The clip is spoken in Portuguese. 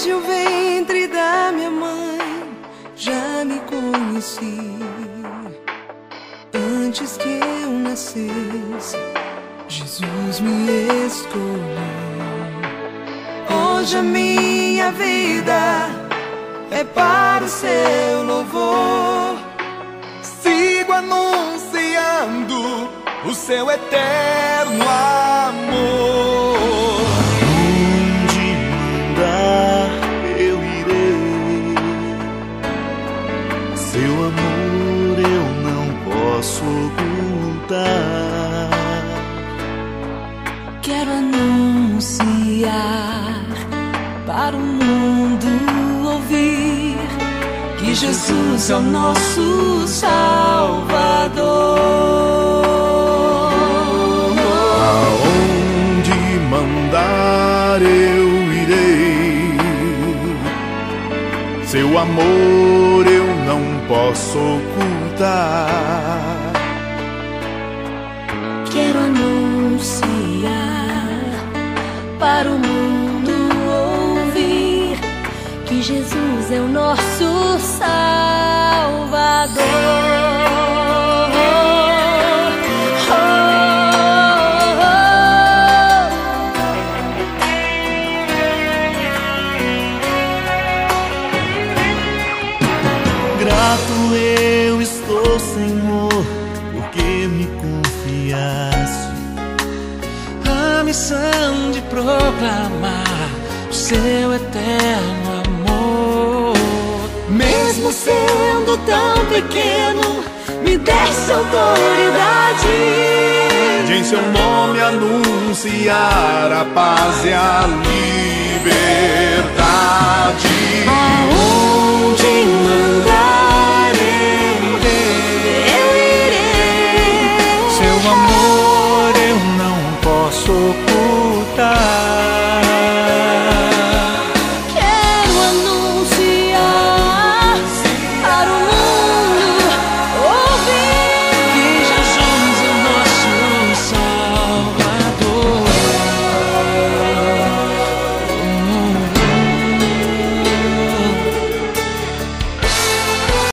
Desde o ventre da minha mãe já me conheci. Antes que eu nascesse, Jesus me escolheu. Hoje a minha vida é para o seu louvor. Sigo anunciando o seu eterno amor. Onde mandar eu irei, seu amor eu não posso ocultar. Quero anunciar para o mundo ouvir que Jesus é o nosso Salvador. Aonde mandar eu irei, seu amor eu não posso ocultar. Quero anunciar para o mundo ouvir que Jesus é o nosso Salvador. Grato eu estou, Senhor, porque me confiaste A missão de proclamar o seu eterno amor. Mesmo sendo tão pequeno, me desse autoridade de em seu nome anunciar a paz e a liberdade.